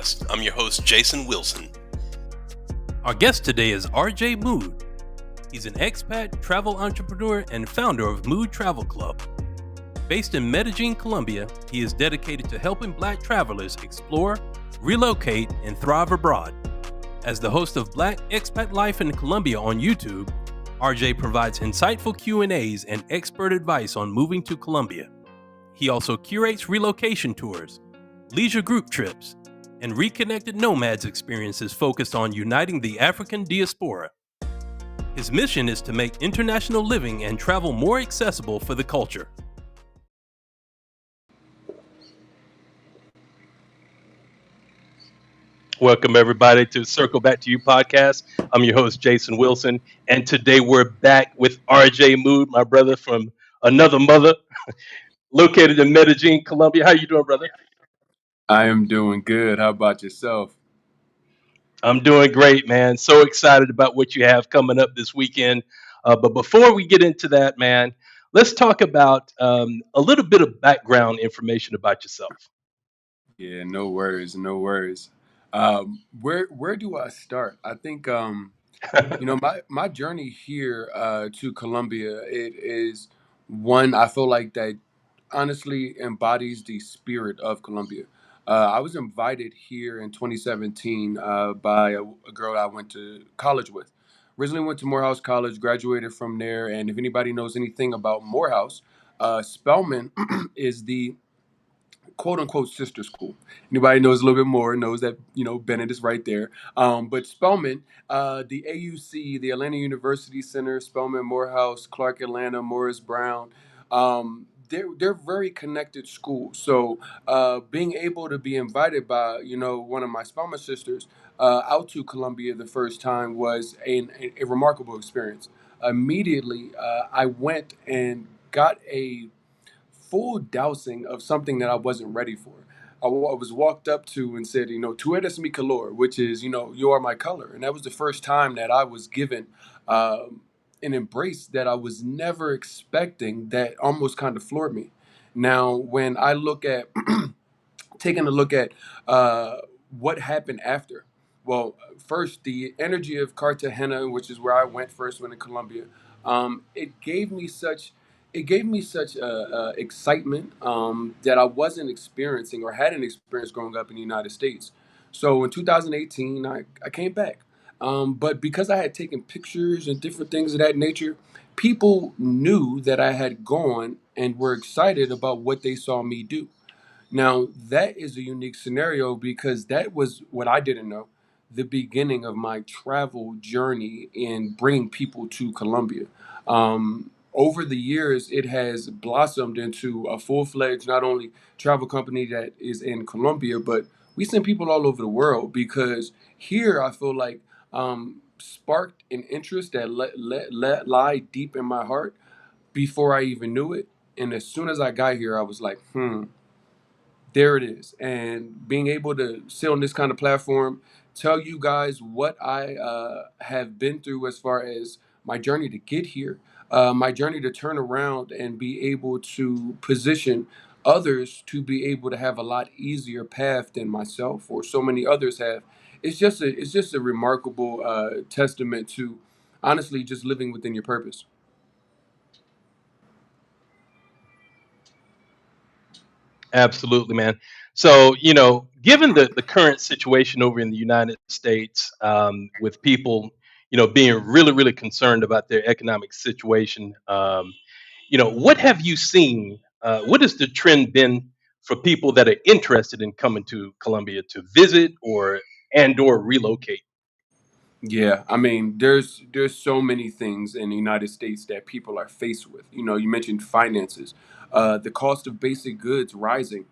podcast. I'm your host, Jason Wilson. Our guest today is RJ Mood. He's an expat, travel entrepreneur, and founder of Mood Travel Club. Based in Medellín, Colombia, he is dedicated to helping Black travelers explore, relocate, and thrive abroad. As the host of Black Expat Life in Colombia on YouTube, RJ provides insightful Q&As and expert advice on moving to Colombia. He also curates relocation tours, leisure group trips, and Reconnected Nomads experiences focused on uniting the African diaspora. His mission is to make international living and travel more accessible for the culture. Welcome, everybody, to Circle Back to You podcast. I'm your host, Jason Wilson, and today we're back with RJ Mood, my brother from another mother, located in Medellín, Colombia. How you doing, brother? I am doing good. How about yourself? I'm doing great, man. So excited about what you have coming up this weekend. But before we get into that, man, let's talk about a little bit of background information about yourself. Yeah, no worries, no worries. Where do I start? I think my journey here to Colombia, it is one I feel like that honestly embodies the spirit of Colombia. I was invited here in 2017 by a girl I went to college with. Originally went to Morehouse College, graduated from there, and if anybody knows anything about Morehouse, Spelman is the quote unquote sister school. Anybody knows a little bit more knows that Bennett is right there. But Spelman, the AUC, the Atlanta University Center, Spelman, Morehouse, Clark Atlanta, Morris Brown. They're very connected schools. So being able to be invited by one of my Spelman sisters out to Columbia the first time was a remarkable experience. Immediately, I went and got a full dousing of something that I wasn't ready for. I was walked up to and said, "Tu eres mi color," which is, you are my color. And that was the first time that I was given an embrace that I was never expecting that almost kind of floored me. Now, when I look at, taking a look at what happened after, well, first, the energy of Cartagena, which is where I went first when in Colombia, it gave me such excitement that I wasn't experiencing or hadn't experienced growing up in the United States. So in 2018, I came back. But because I had taken pictures and different things of that nature, people knew that I had gone and were excited about what they saw me do. Now, that is a unique scenario because that was what I didn't know, the beginning of my travel journey in bringing people to Colombia. Over the years, it has blossomed into a full-fledged, not only travel company that is in Colombia, but we send people all over the world because here I feel like sparked an interest that let lie deep in my heart before I even knew it. And as soon as I got here, I was like, there it is. And being able to sit on this kind of platform, tell you guys what I have been through as far as my journey to get here, my journey to turn around and be able to position others to be able to have a lot easier path than myself or so many others have. It's just a remarkable testament to honestly just living within your purpose. Absolutely, man. So, given the current situation over in the United States, with people, being really, really concerned about their economic situation, what have you seen? What has the trend been for people that are interested in coming to Colombia to visit or relocate? Yeah, I mean, there's so many things in the United States that people are faced with. You mentioned finances, the cost of basic goods rising.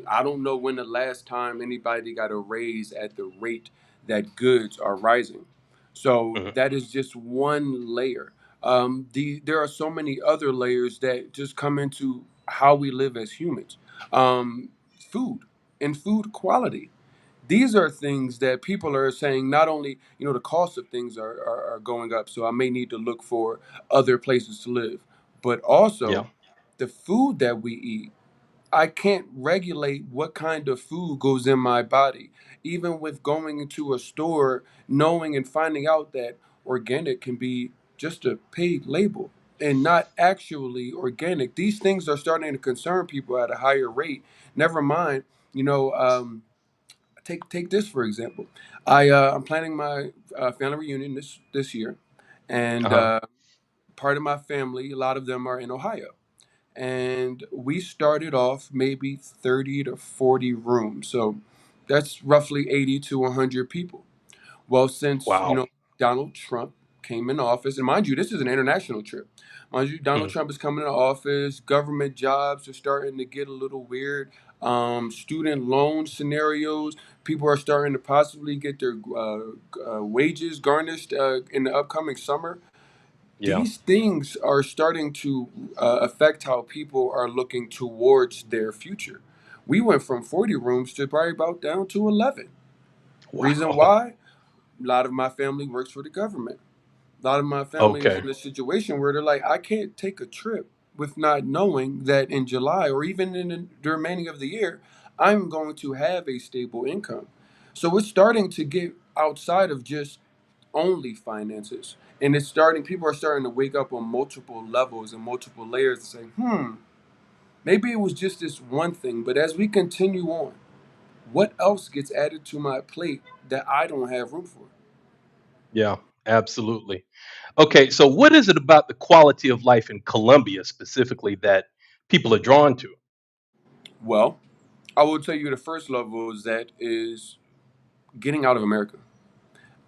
I don't know when the last time anybody got a raise at the rate that goods are rising. So Mhm. that is just one layer. There are so many other layers that just come into how we live as humans. Food and food quality. These are things that people are saying not only, the cost of things are going up, so I may need to look for other places to live, but Yeah. also the food that we eat. I can't regulate what kind of food goes in my body. Even with going into a store, knowing and finding out that organic can be just a paid label and not actually organic. These things are starting to concern people at a higher rate. Never mind, you know, take this for example. I'm planning my family reunion this year, and Uh-huh. part of my family, a lot of them are in Ohio, and we started off maybe 30 to 40 rooms. So that's roughly 80 to 100 people. Well, since, Wow. Donald Trump came in office, and mind you, this is an international trip. Mind you, Donald Mm. Trump is coming into office. Government jobs are starting to get a little weird. Student loan scenarios, people are starting to possibly get their wages garnished in the upcoming summer. Yeah. These things are starting to affect how people are looking towards their future. We went from 40 rooms to probably about down to 11. Reason Wow. why? A lot of my family works for the government. A lot of my family is Okay. in a situation where they're like, I can't take a trip with not knowing that in July or even in the remaining of the year, I'm going to have a stable income. So it's starting to get outside of just only finances. And people are starting to wake up on multiple levels and multiple layers and say, maybe it was just this one thing, but as we continue on, what else gets added to my plate that I don't have room for? Yeah, absolutely. Okay, so what is it about the quality of life in Colombia specifically that people are drawn to? Well, I will tell you the first level is that is getting out of America.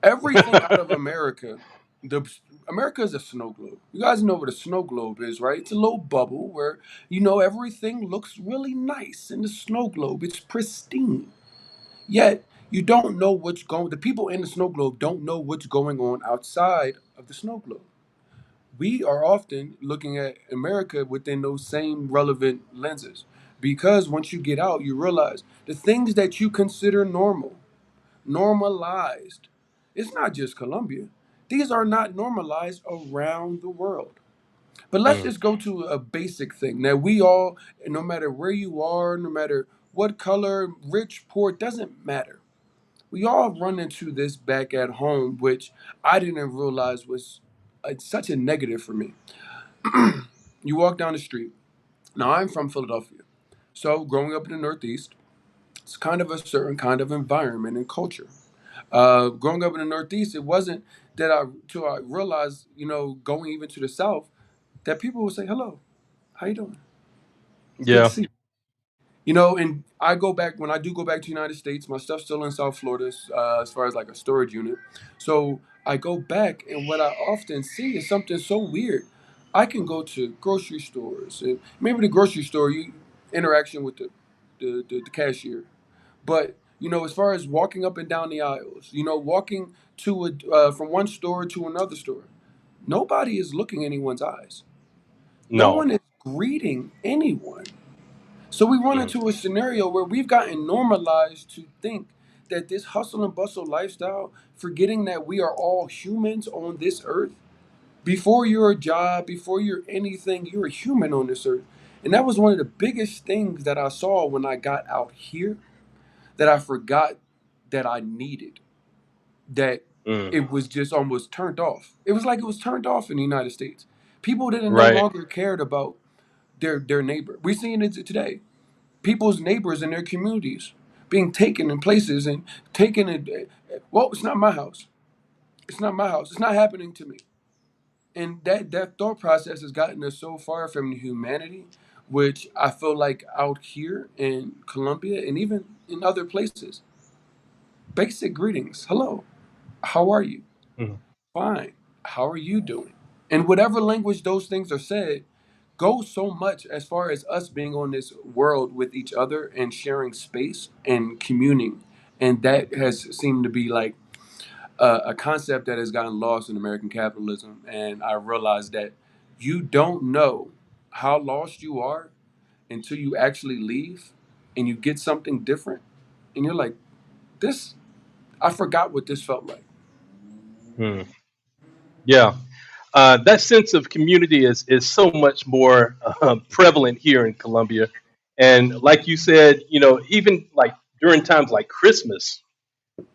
Everything out of America, the America is a snow globe. You guys know what a snow globe is, right? It's a little bubble where everything looks really nice in the snow globe. It's pristine. Yet you don't know what's going. The people in the snow globe don't know what's going on outside of the snow globe. We are often looking at America within those same relevant lenses, because once you get out, you realize the things that you consider normal, normalized. It's not just Colombia. These are not normalized around the world. But let's Mm. just go to a basic thing. Now, we all, no matter where you are, no matter what color, rich, poor, it doesn't matter. We all run into this back at home, which I didn't realize was such a negative for me. You walk down the street. Now, I'm from Philadelphia. So, growing up in the Northeast, it's kind of a certain kind of environment and culture. Growing up in the Northeast, it wasn't that till I realized, going even to the South, that people would say, "Hello, how you doing? It's good to Yeah. see you." And I go back when I do go back to the United States. My stuff's still in South Florida, as far as like a storage unit. So I go back, and what I often see is something so weird. I can go to grocery stores, and maybe the grocery store, you interaction with the cashier. But as far as walking up and down the aisles, walking to from one store to another store, nobody is looking anyone's eyes. No No. one is greeting anyone. So we run Mm. into a scenario where we've gotten normalized to think that this hustle and bustle lifestyle, forgetting that we are all humans on this earth. Before you're a job, before you're anything, you're a human on this earth. And that was one of the biggest things that I saw when I got out here, that I forgot that I needed. That Mm. it was just almost turned off. It was like it was turned off in the United States. People didn't no Right. longer cared about their neighbor. We're seeing it today. People's neighbors in their communities being taken in places and taken in. Well, it's not my house. It's not my house. It's not happening to me. And that thought process has gotten us so far from humanity, which I feel like out here in Colombia and even in other places, basic greetings. Hello, how are you? Mm. Fine. How are you doing? In whatever language those things are said, goes so much as far as us being on this world with each other and sharing space and communing. And that has seemed to be like a concept that has gotten lost in American capitalism. And I realized that you don't know how lost you are until you actually leave and you get something different. And you're like, this, I forgot what this felt like. Mm. Yeah. That sense of community is so much more prevalent here in Colombia. And like you said, even like during times like Christmas,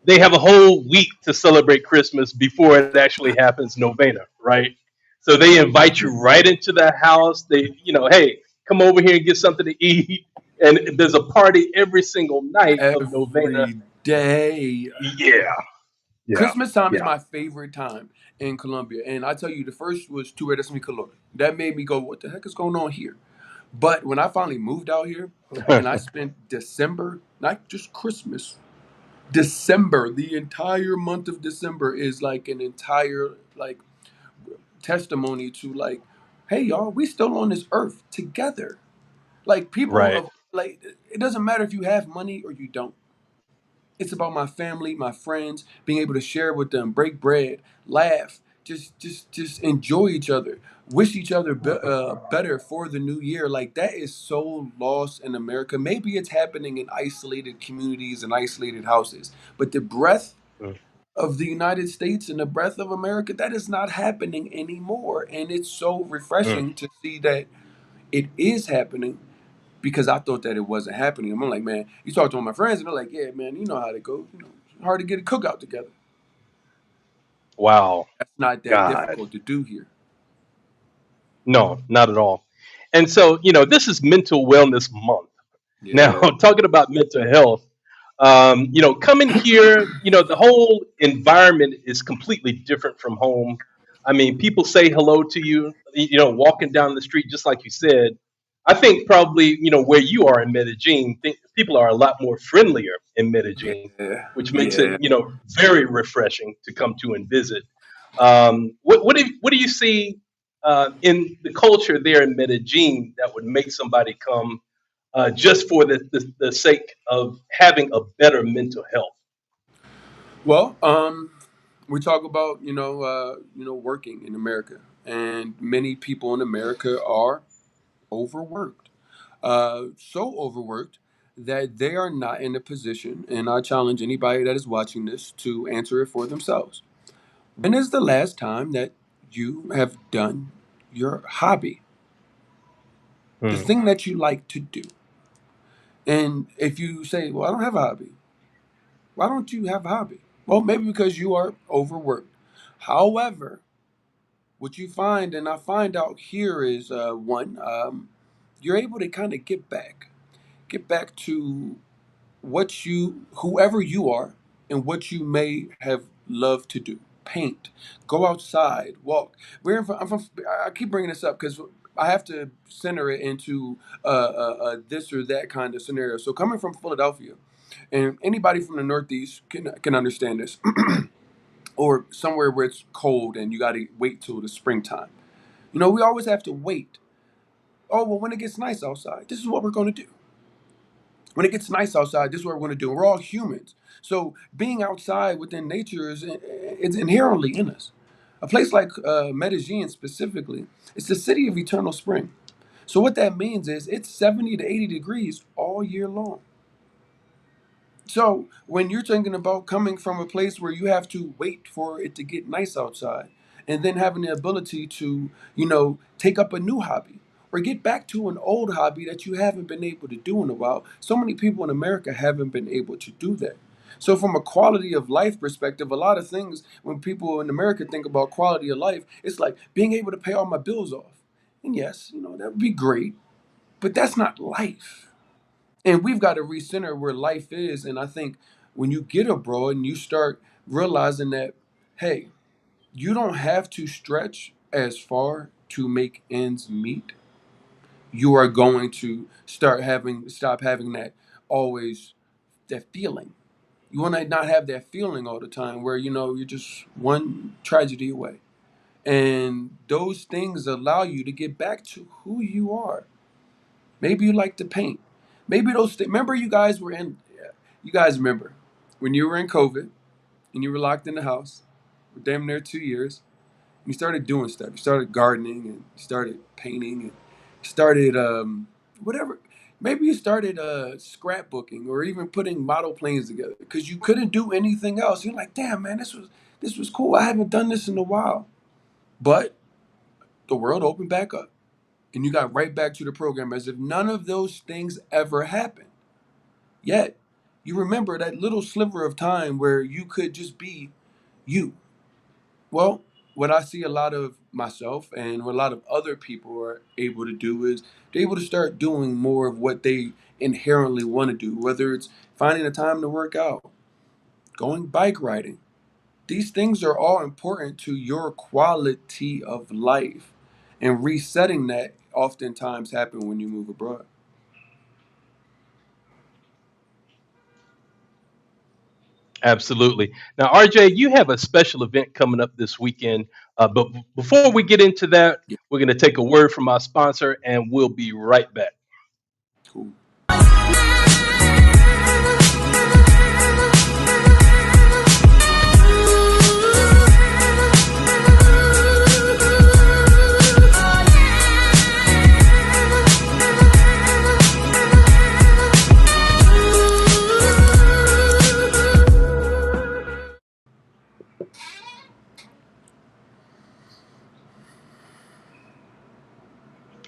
they have a whole week to celebrate Christmas before it actually happens novena, right? So they invite you right into the house. Hey, come over here and get something to eat. And there's a party every single night of novena. Every day. Yeah, yeah, Christmas time is yeah. my favorite time in Colombia. And I tell you, the first was Tu eres mi color. That made me go, what the heck is going on here? But when I finally moved out here and I spent December, not just Christmas, December, the entire month of December is like an entire like testimony to like, hey y'all, we still on this earth together. Like people Right. of like it doesn't matter if you have money or you don't. It's about my family, my friends, being able to share with them, break bread, laugh, just enjoy each other, wish each other better for the new year. Like that is so lost in America. Maybe it's happening in isolated communities and isolated houses, but the breath of the United States and the breath of America, that is not happening anymore. And it's so Mm. refreshing to see that it is happening because I thought that it wasn't happening. I'm like, man, you talk to all my friends and they're like, yeah, man, you know how to go. It's hard to get a cookout together. Wow. That's not that God. difficult to do here. No, not at all. And so, this is Mental Wellness Month. Now, Yeah. talking about mental health, coming here, the whole environment is completely different from home. I mean, people say hello to you, walking down the street, just like you said. I think probably, where you are in Medellin, people are a lot more friendlier in Medellin, Yeah. which makes it, Yeah. very refreshing to come to and visit. What do you see in the culture there in Medellin that would make somebody come just for the sake of having a better mental health? Well, we talk about working in America, and many people in America are overworked, so overworked that they are not in a position. And I challenge anybody that is watching this to answer it for themselves. When is the last time that you have done your hobby, the Hmm. thing that you like to do? And if you say, well, I don't have a hobby, why don't you have a hobby? Well, maybe because you are overworked. However, what you find, and I find out here, is one, you're able to kind of get back to whoever you are, and what you may have loved to do. Paint, go outside, walk. I'm from. I keep bringing this up because I have to center it into this or that kind of scenario. So coming from Philadelphia, and anybody from the Northeast can understand this, or somewhere where it's cold and you got to wait till the springtime. We always have to wait. Oh well, when it gets nice outside, this is what we're going to do. When it gets nice outside, this is what we're going to do. We're all humans. So being outside within nature it's inherently in us. A place like Medellin specifically, it's the city of eternal spring. So what that means is it's 70 to 80 degrees all year long. So when you're thinking about coming from a place where you have to wait for it to get nice outside, and then having the ability to, take up a new hobby or get back to an old hobby that you haven't been able to do in a while, so many people in America haven't been able to do that. So from a quality of life perspective, a lot of things when people in America think about quality of life, it's like being able to pay all my bills off. And yes, that would be great, but that's not life. And we've got to recenter where life is. And I think when you get abroad and you start realizing that, hey, you don't have to stretch as far to make ends meet, you are going to stop having that always that feeling. You want to not have that feeling all the time where you're just one tragedy away. And those things allow you to get back to who you are. Maybe you like to paint. Maybe remember you guys were in. Yeah, you guys remember when you were in COVID and you were locked in the house for damn near 2 years. And you started doing stuff. You started gardening and you started painting and you started whatever. Maybe you started scrapbooking or even putting model planes together because you couldn't do anything else. You're like, damn man, this was cool. I haven't done this in a while. But the world opened back up. and you got right back to the program as if none of those things ever happened. Yet, you remember that little sliver of time where you could just be you. Well, what I see a lot of myself and what a lot of other people are able to do is they're able to start doing more of what they inherently want to do, whether it's finding the time to work out, going bike riding. These things are all important to your quality of life. And resetting that oftentimes happen when you move abroad. Absolutely. Now, RJ, you have a special event coming up this weekend. But before we get into that, Yeah, we're going to take a word from our sponsor and we'll be right back. cool.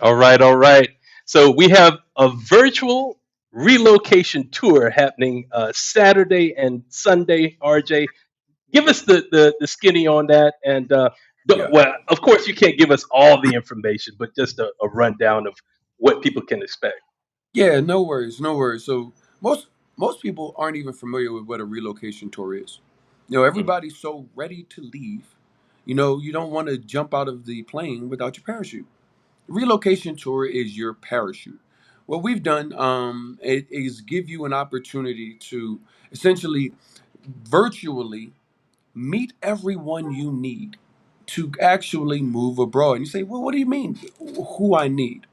All right, all right. So we have a virtual relocation tour happening Saturday and Sunday. RJ, give us the skinny on that, and Yeah. well, of course, you can't give us all the information, but just a rundown of what people can expect. Yeah, no worries, no worries. So most people aren't even familiar with what a relocation tour is. Mhm. Everybody's so ready to leave. You don't want to jump out of the plane without your parachute. Relocation tour is your parachute. What we've done it is give you an opportunity to essentially virtually meet everyone you need to actually move abroad. And you say, well, what do you mean who I need?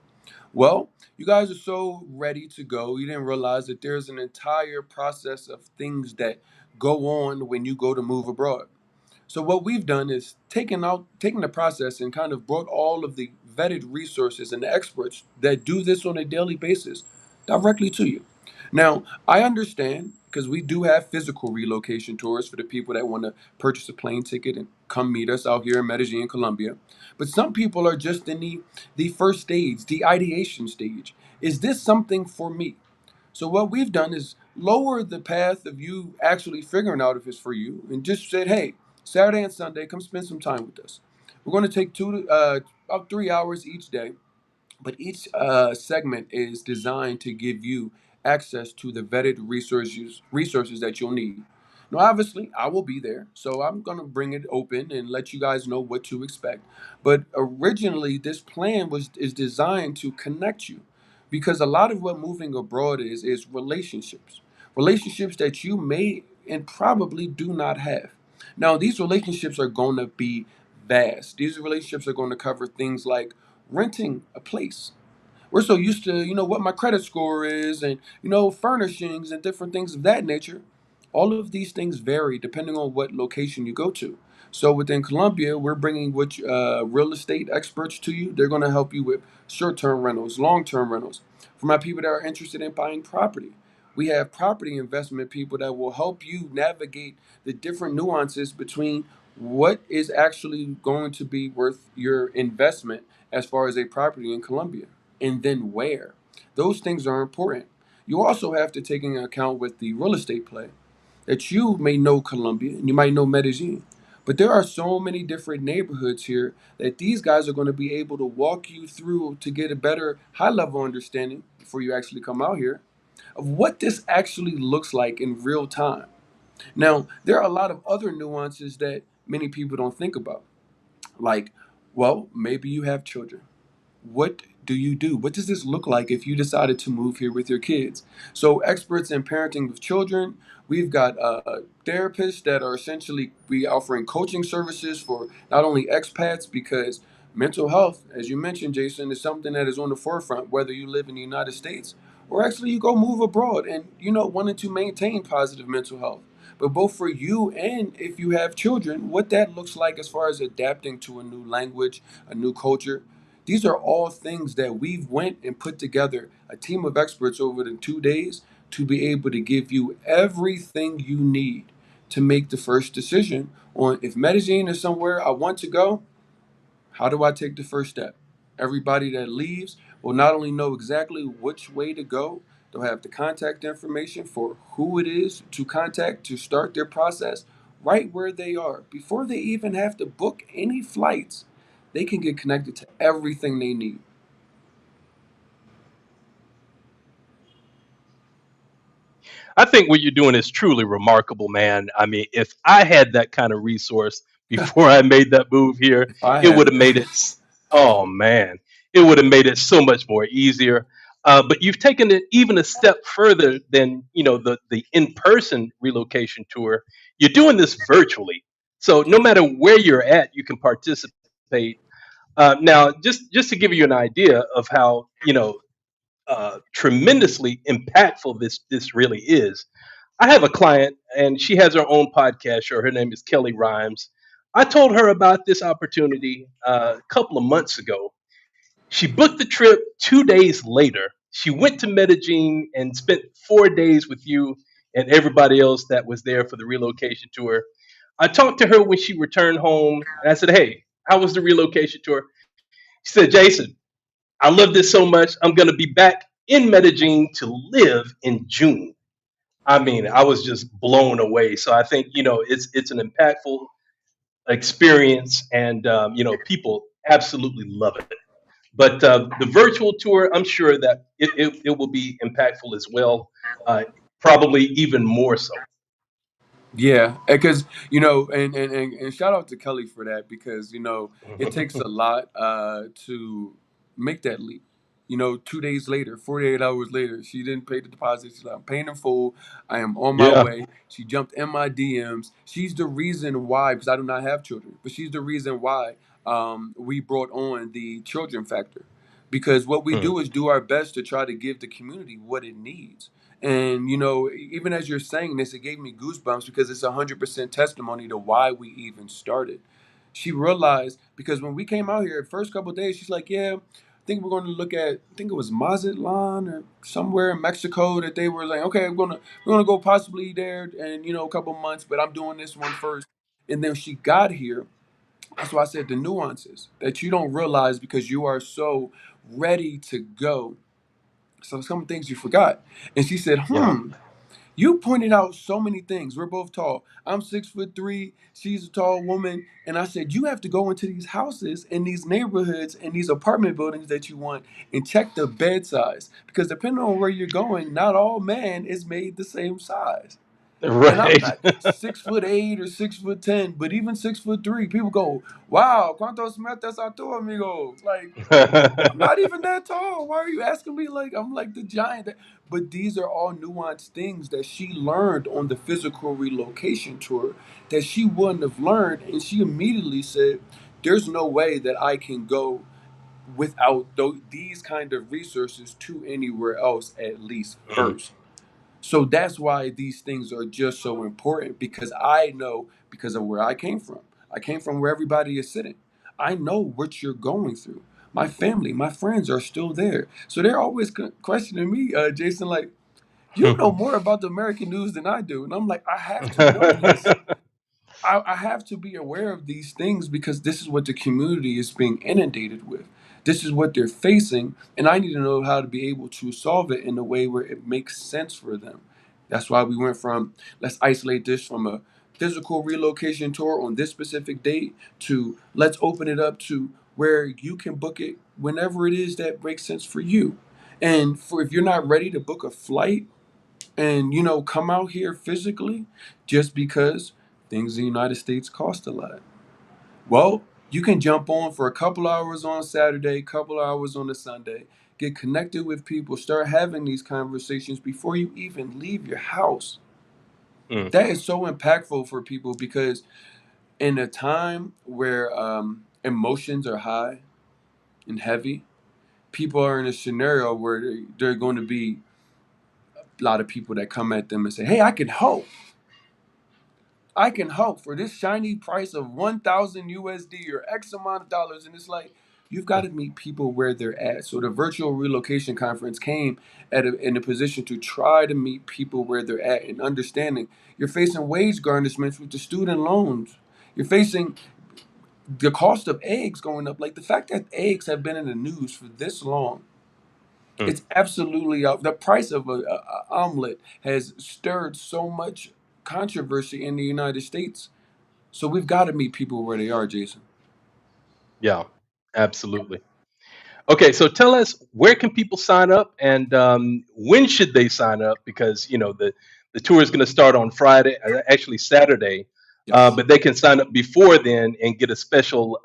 Well, you guys are so ready to go. You didn't realize that there's an entire process of things that go on when you go to move abroad. So what we've done is taken the process and kind of brought all of the vetted resources and the experts that do this on a daily basis directly to you. Now, I understand because we do have physical relocation tours for the people that want to purchase a plane ticket and come meet us out here in Medellín, Colombia. But some people are just in the first stage, the ideation stage. Is this something for me? So what we've done is lower the path of you actually figuring out if it's for you, and just said, hey, Saturday and Sunday, come spend some time with us. We're going to take about 3 hours each day, but each segment is designed to give you access to the vetted resources that you'll need. Now, obviously, I will be there, so I'm going to bring it open and let you guys know what to expect. But originally, this plan is designed to connect you, because a lot of what moving abroad is relationships that you may and probably do not have. Now, these relationships are going to be vast. These relationships are going to cover things like renting a place. We're so used to, what my credit score is and, furnishings and different things of that nature. All of these things vary depending on what location you go to. So within Colombia, we're bringing real estate experts to you. They're going to help you with short-term rentals, long-term rentals. For my people that are interested in buying property, we have property investment people that will help you navigate the different nuances between what is actually going to be worth your investment as far as a property in Colombia, and then where. Those things are important. You also have to take into account with the real estate play that you may know Colombia and you might know Medellin, but there are so many different neighborhoods here that these guys are going to be able to walk you through to get a better high level understanding before you actually come out here of what this actually looks like in real time. Now, there are a lot of other nuances that many people don't think about. Like, well, maybe you have children. What do you do? What does this look like if you decided to move here with your kids? So, experts in parenting with children, we've got therapists that are essentially we offering coaching services for not only expats, because mental health, as you mentioned, Jason, is something that is on the forefront, whether you live in the United States or actually you go move abroad and wanting to maintain positive mental health. But both for you and if you have children, what that looks like as far as adapting to a new language, a new culture. These are all things that we've went and put together a team of experts over the 2 days to be able to give you everything you need to make the first decision on if Medellin is somewhere I want to go, how do I take the first step? Everybody that leaves will not only know exactly which way to go, they'll have the contact information for who it is to contact to start their process right where they are. Before they even have to book any flights, they can get connected to everything they need. I think what you're doing is truly remarkable, man. I mean, if I had that kind of resource before I made that move here, I it had would have it. made it, oh man, it would have made it so much more easier. But you've taken it even a step further than, the in-person relocation tour. You're doing this virtually. So no matter where you're at, you can participate. Now, just to give you an idea of how, tremendously impactful this really is. I have a client and she has her own podcast show. Her name is Kelly Rhymes. I told her about this opportunity a couple of months ago. She booked the trip 2 days later. She went to Medellin and spent 4 days with you and everybody else that was there for the relocation tour. I talked to her when she returned home and I said, "Hey, how was the relocation tour?" She said, "Jason, I love this so much. I'm going to be back in Medellin to live in June." I mean, I was just blown away. So I think it's an impactful experience, and people absolutely love it. But the virtual tour, I'm sure that it will be impactful as well, uh, probably even more so. Yeah, because and shout out to Kelly for that because it takes a lot to make that leap. 2 days later, 48 hours later, she didn't pay the deposit. She's like, I'm paying in full. I am on my Yeah. way. She jumped in my DMs. She's the reason why, because I do not have children, but she's the reason why we brought on the children factor. Because what we Mm, do is do our best to try to give the community what it needs. And even as you're saying this, it gave me goosebumps because it's 100% testimony to why we even started. She realized because when we came out here, the first couple of days, she's like, "Yeah, I think we're going to look at. I think it was Mazatlan or somewhere in Mexico that they were like, okay, we're gonna go possibly there, and a couple months, but I'm doing this one first." And then she got here. That's why I said the nuances that you don't realize because you are so ready to go. So some things you forgot. And she said, yeah. you pointed out so many things. We're both tall. I'm 6'3". She's a tall woman. And I said, you have to go into these houses and these neighborhoods and these apartment buildings that you want and check the bed size. Because depending on where you're going, not all man is made the same size. And I'm Right. not 6'8" or 6'10", but even 6'3", people go, wow, ¿cuántos metros a tu amigo? Like, I'm not even that tall. Why are you asking me like I'm like the giant? But these are all nuanced things that she learned on the physical relocation tour that she wouldn't have learned. And she immediately said, there's no way that I can go without these kind of resources to anywhere else at least Mm, first. So that's why these things are just so important because I know because of where I came from. I came from where everybody is sitting. I know what you're going through. My family, my friends are still there. So they're always questioning me, Jason, like, you know more about the American news than I do. And I'm like, I have to know this. I have to be aware of these things because this is what the community is being inundated with. This is what they're facing, and I need to know how to be able to solve it in a way where it makes sense for them. That's why we went from let's isolate this from a physical relocation tour on this specific date to let's open it up to where you can book it whenever it is that makes sense for you. And for if you're not ready to book a flight, and come out here physically just because things in the United States cost a lot. Well, you can jump on for a couple hours on Saturday, couple hours on a Sunday, get connected with people, start having these conversations before you even leave your house. mm, That is so impactful for people because in a time where emotions are high and heavy, people are in a scenario where they're going to be a lot of people that come at them and say, hey, I can help. I can help for this shiny price of 1,000 USD or X amount of dollars. And it's like, you've got to meet people where they're at. So the virtual relocation conference came in a position to try to meet people where they're at and understanding you're facing wage garnishments with the student loans. You're facing the cost of eggs going up. Like the fact that eggs have been in the news for this long, Hmm. it's absolutely the price of a omelet has stirred so much controversy in the United States. So we've got to meet people where they are, Jason. Yeah, absolutely. Okay, so tell us, where can people sign up, and when should they sign up? Because the tour is going to start on Friday, actually Saturday, Yes, but they can sign up before then and get a special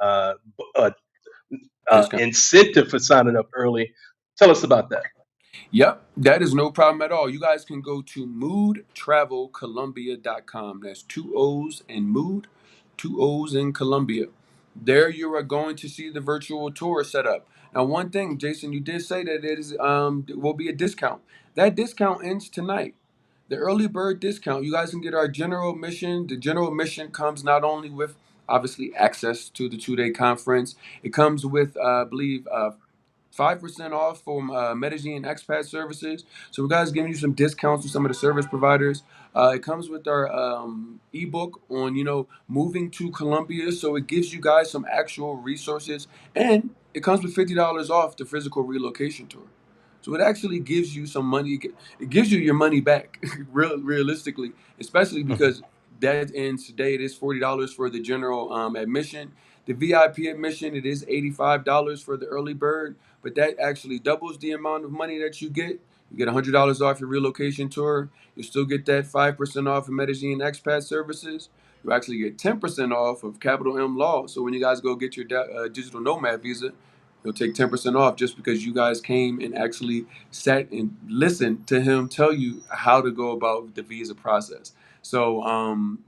discount. incentive for signing up early. Tell us about that. Yep, that is no problem at all. You guys can go to moodtravelcolumbia.com. That's two O's in mood, two O's in Columbia. There you are going to see the virtual tour set up. Now, one thing, Jason, you did say that it is will be a discount. That discount ends tonight. The early bird discount. You guys can get our general admission. The general admission comes not only with obviously access to the 2 day conference. It comes with, I believe, 5% off from Medellín expat services. So we guys giving you some discounts with some of the service providers. It comes with our ebook on moving to Colombia, so it gives you guys some actual resources, and it comes with $50 off the physical relocation tour. So it actually gives you some money. It gives you your money back, realistically, especially because that ends today. It is $40 for the general admission. The VIP admission, it is $85 for the early bird, but that actually doubles the amount of money that you get. You get $100 off your relocation tour. You still get that 5% off of Medellin expat services. You actually get 10% off of Capital M Law. So when you guys go get your digital nomad visa, you'll take 10% off just because you guys came and actually sat and listened to him tell you how to go about the visa process. So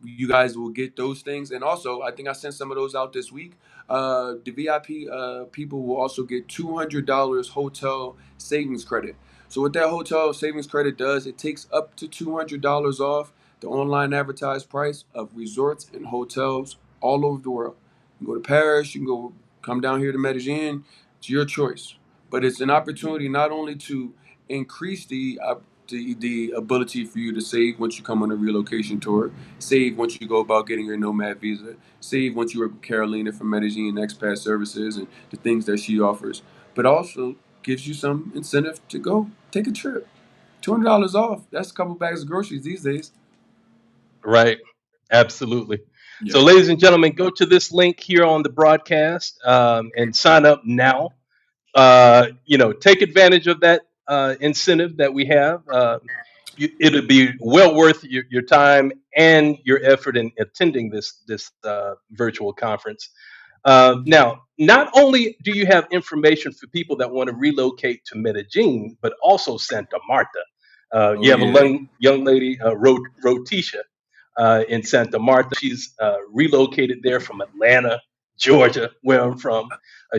you guys will get those things. And also, I think I sent some of those out this week. The VIP people will also get $200 hotel savings credit. So what that hotel savings credit does, it takes up to $200 off the online advertised price of resorts and hotels all over the world. You can go to Paris, you can go come down here to Medellin. It's your choice. But it's an opportunity not only to increase the ability for you to save once you come on a relocation tour, save once you go about getting your nomad visa, save once you work with Carolina from Medellin Expat Services and the things that she offers, but also gives you some incentive to go take a trip. $200 off. That's a couple bags of groceries these days. Right. Absolutely. Yeah. So, ladies and gentlemen, go to this link here on the broadcast and sign up now. Take advantage of that incentive that we have. It'll be well worth your time and your effort in attending this virtual conference. Now, not only do you have information for people that want to relocate to Medellin, but also Santa Marta. Oh You have a yeah. young lady, Rotisha, in Santa Marta. She's relocated there from Atlanta, Georgia, where I'm from.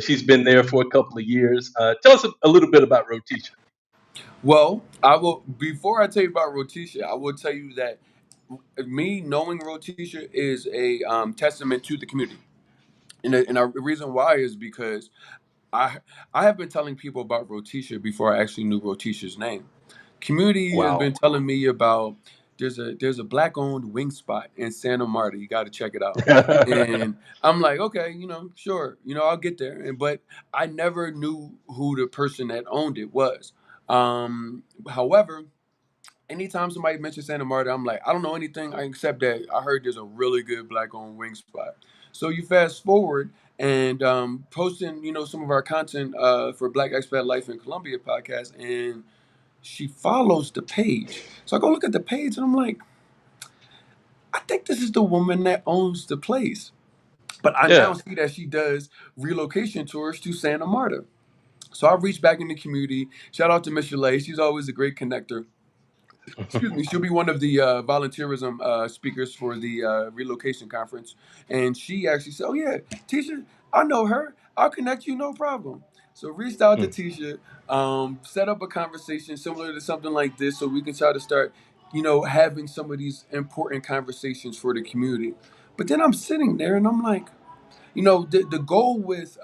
She's been there for a couple of years. Tell us a little bit about Rotisha. Well, I will. Before I tell you about Rotisha, I will tell you that me knowing Rotisha is a testament to the community. And the reason why is because I I have been telling people about Rotisha before I actually knew Rotisha's name. Community has Wow. been telling me about there's a black owned wing spot in Santa Marta. You got to check it out. And I'm like, okay, sure, I'll get there. But I never knew who the person that owned it was. However, anytime somebody mentions Santa Marta, I'm like, I don't know anything except that I heard there's a really good black owned wing spot. So you fast forward and posting, some of our content for Black Expat Life in Colombia podcast, and she follows the page. So I go look at the page and I'm like, I think this is the woman that owns the place. But I now Yeah. see that she does relocation tours to Santa Marta. So I reached back in the community. Shout out to Miss Shalay. She's always a great connector. Excuse me, she'll be one of the volunteerism speakers for the relocation conference. And she actually said, "Oh yeah, Tisha, I know her. I'll connect you, no problem." So reached out to Tisha, set up a conversation similar to something like this, so we can try to start, having some of these important conversations for the community. But then I'm sitting there and I'm like, the goal with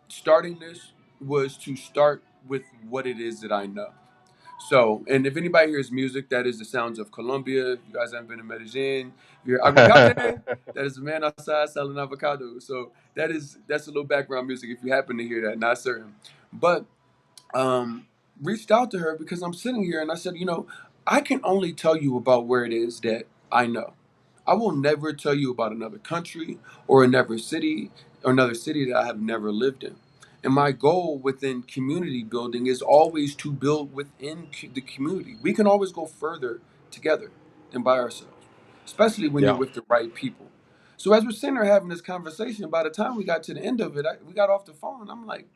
starting this was to start with what it is that I know. So, and if anybody hears music, that is the sounds of Colombia. If you guys haven't been to Medellin, if you're aguacate, that is a man outside selling avocado. So that's a little background music if you happen to hear that. Not certain, but um, reached out to her because I'm sitting here and I said, I can only tell you about where it is that I know. I will never tell you about another country or another city that I have never lived in. And my goal within community building is always to build within the community. We can always go further together than by ourselves, especially when you're Yeah. with the right people. So as we're sitting there having this conversation, by the time we got to the end of it, we got off the phone. I'm like,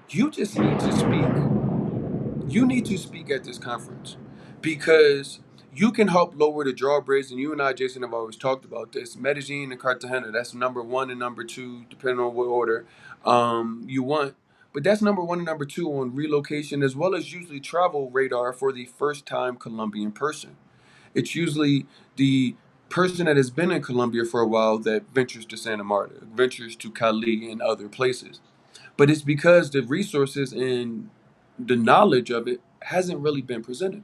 you just need to speak. You need to speak at this conference because you can help lower the drawbridge. And you and I, Jason, have always talked about this. Medellin and Cartagena, that's number one and number two, depending on what order you want. But that's number one and number two on relocation, as well as usually travel radar for the first time Colombian person. It's usually the person that has been in Colombia for a while that ventures to Santa Marta, ventures to Cali and other places. But it's because the resources and the knowledge of it hasn't really been presented.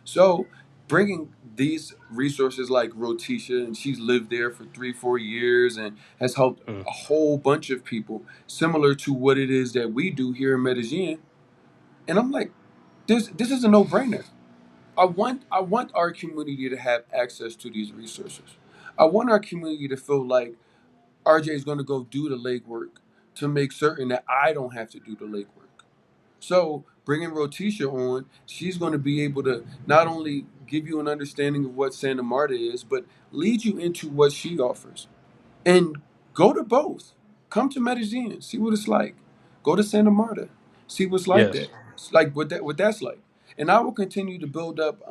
So bringing these resources like Rotisha, and she's lived there for 3, 4 years and has helped Mm. a whole bunch of people, similar to what it is that we do here in Medellin. And I'm like, this is a no brainer. I want our community to have access to these resources. I want our community to feel like RJ is going to go do the legwork to make certain that I don't have to do the legwork. So bringing Rotisha on, she's going to be able to not only give you an understanding of what Santa Marta is, but lead you into what she offers. And go to both. Come to Medellin, see what it's like. Go to Santa Marta, see what's like Yes. that. It's like what that's like. And I will continue to build up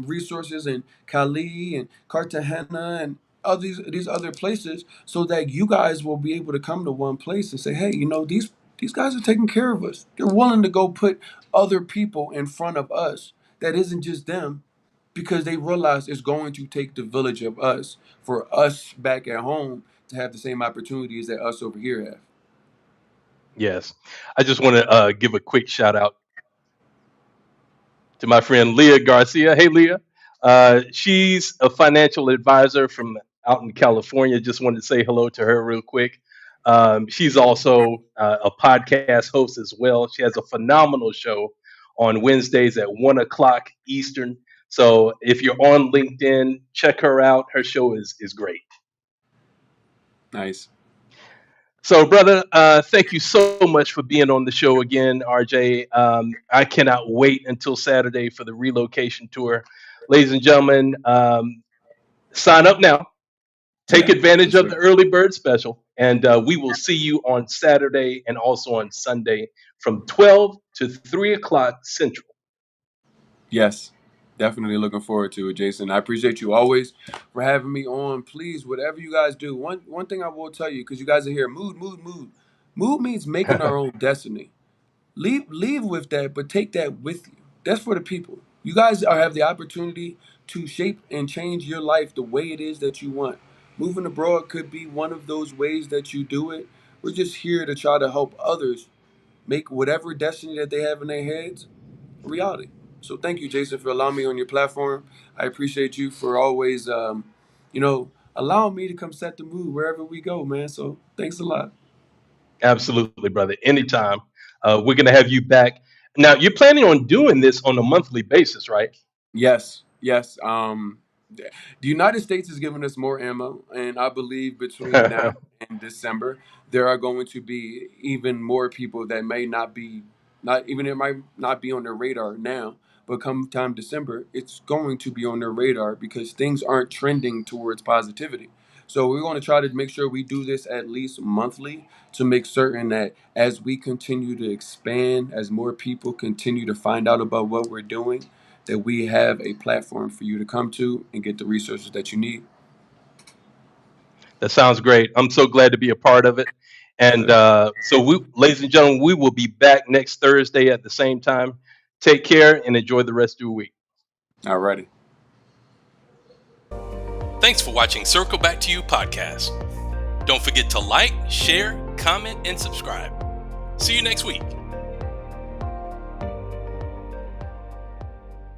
resources in Cali and Cartagena and all these other places, so that you guys will be able to come to one place and say, hey, these guys are taking care of us. They're willing to go put other people in front of us that isn't just them, because they realize it's going to take the village of us for us back at home to have the same opportunities that us over here have. Yes. I just want to give a quick shout out to my friend Leah Garcia. Hey, Leah. She's a financial advisor from out in California. Just wanted to say hello to her real quick. She's also a podcast host as well. She has a phenomenal show on Wednesdays at 1 o'clock Eastern. So if you're on LinkedIn, check her out. Her show is great. Nice. So, brother, thank you so much for being on the show again, RJ. I cannot wait until Saturday for the relocation tour. Ladies and gentlemen, sign up now. Take Yeah, for advantage of the sure. early bird special, and we will see you on Saturday and also on Sunday from 12 to 3 o'clock Central. Yes, definitely looking forward to it, Jason. I appreciate you always for having me on. Please, whatever you guys do, one thing I will tell you, because you guys are here, mood, mood, mood. Mood means making our own destiny. Leave with that, but take that with you. That's for the people. You guys have the opportunity to shape and change your life the way it is that you want. Moving abroad could be one of those ways that you do it. We're just here to try to help others make whatever destiny that they have in their heads a reality. So thank you, Jason, for allowing me on your platform. I appreciate you for always, allowing me to come set the mood wherever we go, man. So thanks a lot. Absolutely, brother. Anytime. We're going to have you back. Now, you're planning on doing this on a monthly basis, right? Yes, yes. The United States is giving us more ammo, and I believe between now and December, there are going to be even more people that may not be, not even it might not be on their radar now, but come time December, it's going to be on their radar because things aren't trending towards positivity. So we're going to try to make sure we do this at least monthly to make certain that as we continue to expand, as more people continue to find out about what we're doing, that we have a platform for you to come to and get the resources that you need. That sounds great. I'm so glad to be a part of it. And So, so, ladies and gentlemen, we will be back next Thursday at the same time. Take care and enjoy the rest of your week. alrighty. Thanks for watching Circle Back to You podcast. Don't forget to like, share, comment, and subscribe. See you next week.